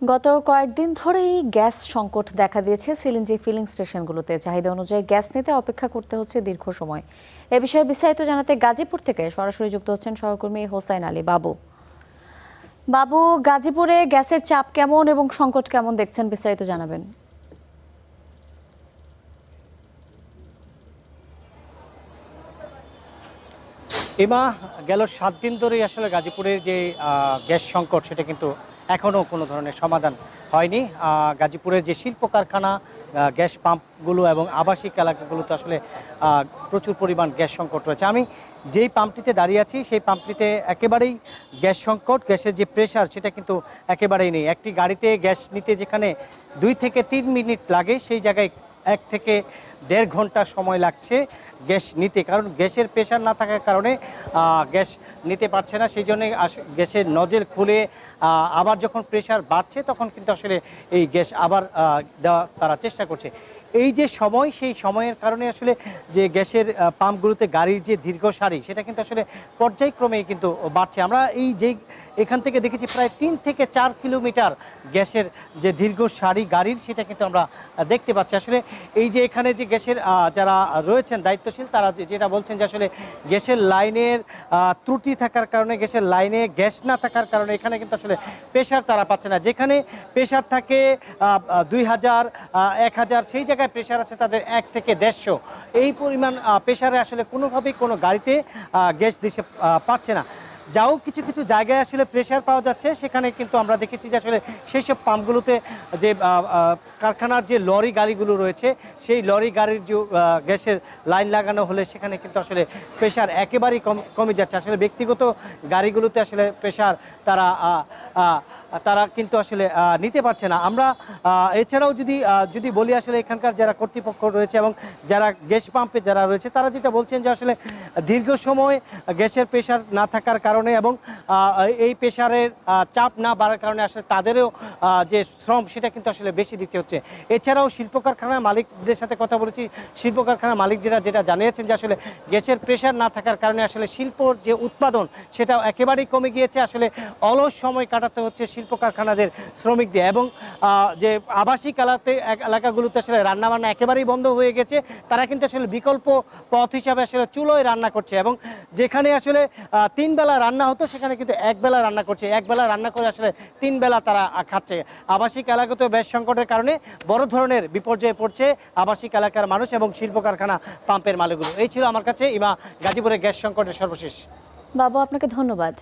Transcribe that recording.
গত কয়েকদিন ধরেই গ্যাস সংকট দেখা দিয়েছে সিএনজি ফিলিং স্টেশনগুলোতে। চাহিদা অনুযায়ী গ্যাস নিতে অপেক্ষা করতে হচ্ছে দীর্ঘ সময়। এ বিষয়ে বিস্তারিত জানাতে গাজীপুর থেকে সরাসরি যুক্ত হচ্ছেন সহকর্মী হোসাইন আলী বাবু। বাবু, গাজীপুরে গ্যাসের চাপ কেমন এবং সংকট কেমন দেখছেন, বিস্তারিত জানাবেন। এমা, গেল 7 দিন ধরেই আসলে গাজীপুরের যে গ্যাস সংকট সেটা কিন্তু এখনও কোনো ধরনের সমাধান হয়নি। গাজীপুরের যে শিল্প কারখানা, গ্যাস পাম্পগুলো এবং আবাসিক এলাকাগুলোতে আসলে প্রচুর পরিমাণ গ্যাস সংকট রয়েছে। আমি যেই পাম্পটিতে দাঁড়িয়ে আছি সেই পাম্পটিতে একেবারেই গ্যাস সংকট, গ্যাসের যে প্রেশার সেটা কিন্তু একেবারেই নেই। একটি গাড়িতে গ্যাস নিতে যেখানে 2 থেকে 3 মিনিট লাগে, সেই জায়গায় 1 থেকে 1.5 ঘন্টা সময় লাগছে গ্যাস নিতে, কারণ গ্যাসের প্রেশার না থাকার কারণে গ্যাস নিতে পারছে না। সেই জন্য গ্যাসের নজেল খুলে আবার যখন প্রেশার বাড়ছে তখন কিন্তু আসলে এই গ্যাস আবার দেওয়া তারা চেষ্টা করছে। এই যে সময়, সেই সময়ের কারণে আসলে যে গ্যাসের পাম্পগুলোতে গাড়ির যে দীর্ঘ সারি সেটা কিন্তু আসলে পর্যায়ক্রমেই কিন্তু বাড়ছে। আমরা এই যে এখান থেকে দেখেছি প্রায় 3 থেকে 4 কিলোমিটার গ্যাসের যে দীর্ঘ সারি গাড়ির, সেটা কিন্তু আমরা দেখতে পাচ্ছি। আসলে এই যে এখানে যে গ্যাসের যারা রয়েছেন দায়িত্বশীল, তারা যেটা বলছেন যে আসলে গ্যাসের লাইনের ত্রুটি থাকার কারণে, গ্যাসের লাইনে গ্যাস না থাকার কারণে এখানে কিন্তু আসলে প্রেশার তারা পাচ্ছে না। যেখানে প্রেশার থাকে 2000, 1000, সেই জায়গায় প্রেশার আছে তাদের 1 থেকে 150। এই পরিমাণ প্রেশারে আসলে কোনোভাবেই কোনো গাড়িতে গ্যাস দিতে পারছে না। যাও কিছু কিছু জায়গায় আসলে প্রেশার পাওয়া যাচ্ছে, সেখানে কিন্তু আমরা দেখেছি যে আসলে সেই সব পাম্পগুলোতে যে কারখানার যে লরি গাড়িগুলো রয়েছে, সেই লরি গাড়ির যে গ্যাসের লাইন লাগানো হলে সেখানে কিন্তু আসলে প্রেশার একেবারেই কমে যাচ্ছে। আসলে ব্যক্তিগত গাড়িগুলোতে আসলে প্রেশার তারা কিন্তু আসলে নিতে পারছে না। আমরা এছাড়াও যদি বলি, আসলে এখানকার যারা কর্তৃপক্ষ রয়েছে এবং যারা গ্যাস পাম্পে যারা রয়েছে, তারা যেটা বলছেন যে আসলে দীর্ঘ সময় গ্যাসের প্রেশার না থাকার কারণে এবং এই প্রেশারের চাপ না বাড়ার কারণে আসলে তাদেরও যে শ্রম সেটা কিন্তু আসলে বেশি দিতে হচ্ছে। এছাড়াও শিল্প কারখানার মালিকদের সাথে কথা বলেছি, শিল্প কারখানার মালিক যেটা জানিয়েছেন যে আসলে গ্যাসের প্রেশার না থাকার কারণে আসলে শিল্পর যে উৎপাদন সেটাও একেবারেই কমে গিয়েছে। আসলে অলস সময় কাটাতে হচ্ছে শিল্প কারখানাদের শ্রমিকদের, এবং যে আবাসিক এলাকাগুলোতে আসলে রান্নাবান্না একেবারেই বন্ধ হয়ে গেছে। তারা কিন্তু আসলে বিকল্প পথ হিসাবে আসলে চুলোয় রান্না করছে, এবং যেখানে আসলে 3 বেলা রান্না হতো সেখানে কিন্তু 1 বেলা রান্না করছে। 1 বেলা রান্না করে আসলে 3 বেলা তারা খাচ্ছে। আবাসিক এলাকাতেও গ্যাস সংকটের কারণে বড় ধরনের বিপর্যয়ে পড়ছে আবাসিক এলাকার মানুষ এবং শিল্প কারখানা পাম্পের মালিকগুলো। এই ছিল আমার কাছে ইমা গাজীপুরের গ্যাস সংকটের সর্বশেষ। বাবু, আপনাকে ধন্যবাদ।